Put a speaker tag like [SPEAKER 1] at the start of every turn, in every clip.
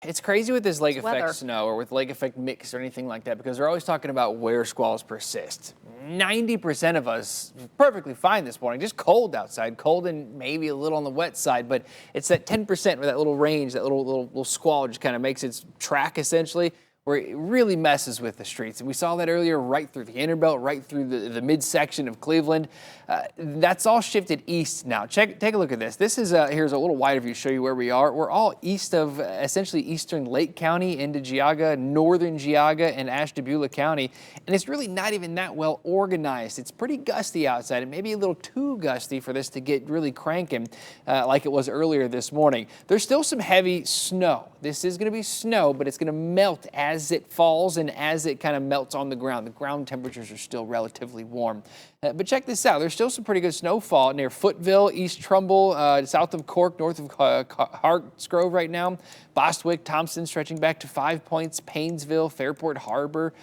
[SPEAKER 1] It's crazy with this lake
[SPEAKER 2] It's
[SPEAKER 1] effect
[SPEAKER 2] weather.
[SPEAKER 1] snow or with lake effect mix or anything like that, because we're always talking about where squalls persist. 90% of us perfectly fine this morning, just cold outside, cold and maybe a little on the wet side, but it's that 10% where that little range, that little squall just kind of makes its track essentially, where it really messes with the streets. And we saw that earlier right through the Innerbelt, right through the midsection of Cleveland. That's all shifted east now. Take a look at this. This is, here's a little wider view to show you where we are. We're all east of essentially eastern Lake County into Geauga, northern Geauga, and Ashtabula County. And it's really not even that well organized. It's pretty gusty outside, and maybe a little too gusty for this to get really cranking like it was earlier this morning. There's still some heavy snow. This is going to be snow, but it's going to melt as it falls and as it kind of melts on the ground. The ground temperatures are still relatively warm. But check this out. There's still some pretty good snowfall near Footville, East Trumbull, south of Cork, north of Hartsgrove right now. Bostwick, Thompson stretching back to 5 Points, Paynesville, Fairport Harbor.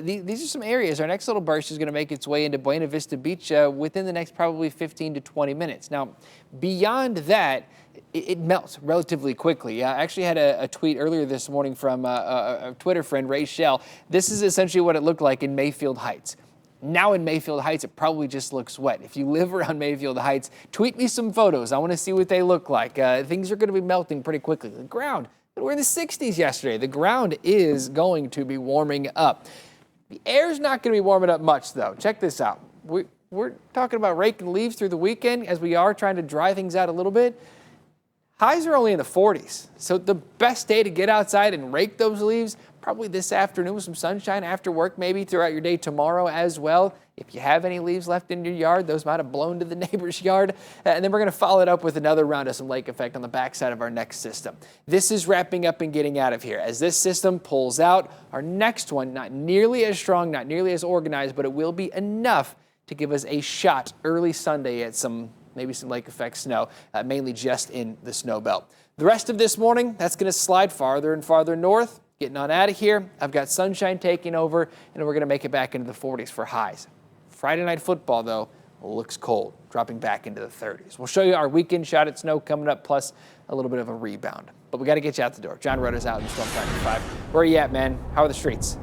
[SPEAKER 1] These are some areas. Our next little burst is going to make its way into Buena Vista Beach within the next probably 15 to 20 minutes. Now, beyond that, it melts relatively quickly. I actually had a tweet earlier this morning from a Twitter friend, Ray Shell. This is essentially what it looked like in Mayfield Heights. Now in Mayfield Heights, it probably just looks wet. If you live around Mayfield Heights, tweet me some photos. I want to see what they look like. Things are going to be melting pretty quickly. The ground, we're in the 60s yesterday. The ground is going to be warming up. The air's not going to be warming up much, though. Check this out. We're talking about raking leaves through the weekend as we are trying to dry things out a little bit. Highs are only in the 40s, so the best day to get outside and rake those leaves, probably this afternoon with some sunshine after work, maybe throughout your day tomorrow as well. If you have any leaves left in your yard, those might have blown to the neighbor's yard. And then we're going to follow it up with another round of some lake effect on the backside of our next system. This is wrapping up and getting out of here. As this system pulls out, our next one, not nearly as strong, not nearly as organized, but it will be enough to give us a shot early Sunday at maybe some lake effect snow, mainly just in the snow belt. The rest of this morning, that's going to slide farther and farther north. Getting on out of here, I've got sunshine taking over, and we're going to make it back into the 40s for highs. Friday night football, though, looks cold, dropping back into the 30s. We'll show you our weekend shot at snow coming up, plus a little bit of a rebound. But we got to get you out the door. John Rutter's out in Storm Tracker 5. Where are you at, man? How are the streets?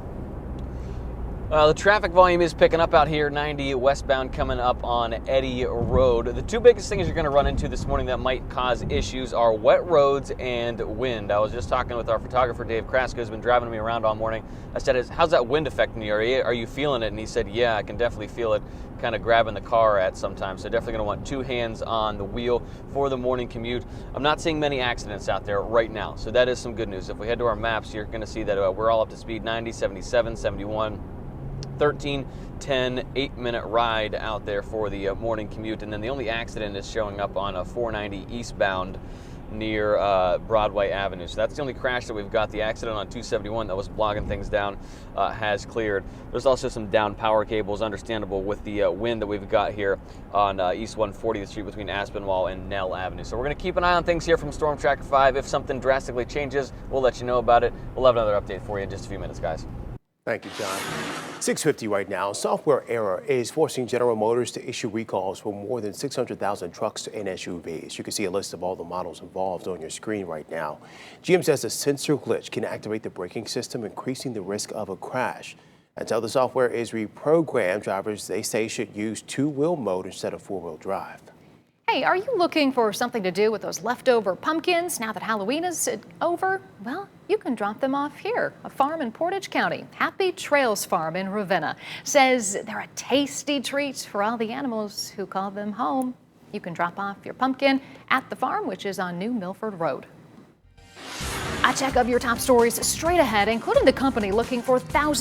[SPEAKER 3] The traffic volume is picking up out here, 90 westbound coming up on Eddy Road. The two biggest things you're going to run into this morning that might cause issues are wet roads and wind. I was just talking with our photographer, Dave Kraska, who's been driving me around all morning. I said, how's that wind affecting you? Are you feeling it? And he said, yeah, I can definitely feel it kind of grabbing the car at sometimes. So definitely going to want two hands on the wheel for the morning commute. I'm not seeing many accidents out there right now, so that is some good news. If we head to our maps, you're going to see that we're all up to speed, 90, 77, 71. 13, 10, 8-minute ride out there for the morning commute. And then the only accident is showing up on a 490 eastbound near Broadway Avenue. So that's the only crash that we've got. The accident on 271 that was blogging things down has cleared. There's also some down power cables, understandable with the wind that we've got here on East 140th Street between Aspinwall and Nell Avenue. So we're going to keep an eye on things here from Storm Tracker 5. If something drastically changes, we'll let you know about it. We'll have another update for you in just a few minutes, guys.
[SPEAKER 4] Thank you, John. 6:50 right now. Software error is forcing General Motors to issue recalls for more than 600,000 trucks and SUVs. You can see a list of all the models involved on your screen right now. GM says a sensor glitch can activate the braking system, increasing the risk of a crash. Until the software is reprogrammed, drivers, they say, should use two-wheel mode instead of four-wheel drive.
[SPEAKER 2] Hey, are you looking for something to do with those leftover pumpkins now that Halloween is over? Well, you can drop them off here, a farm in Portage County. Happy Trails Farm in Ravenna says they're a tasty treat for all the animals who call them home. You can drop off your pumpkin at the farm, which is on New Milford Road. A check of your top stories straight ahead, including the company looking for thousands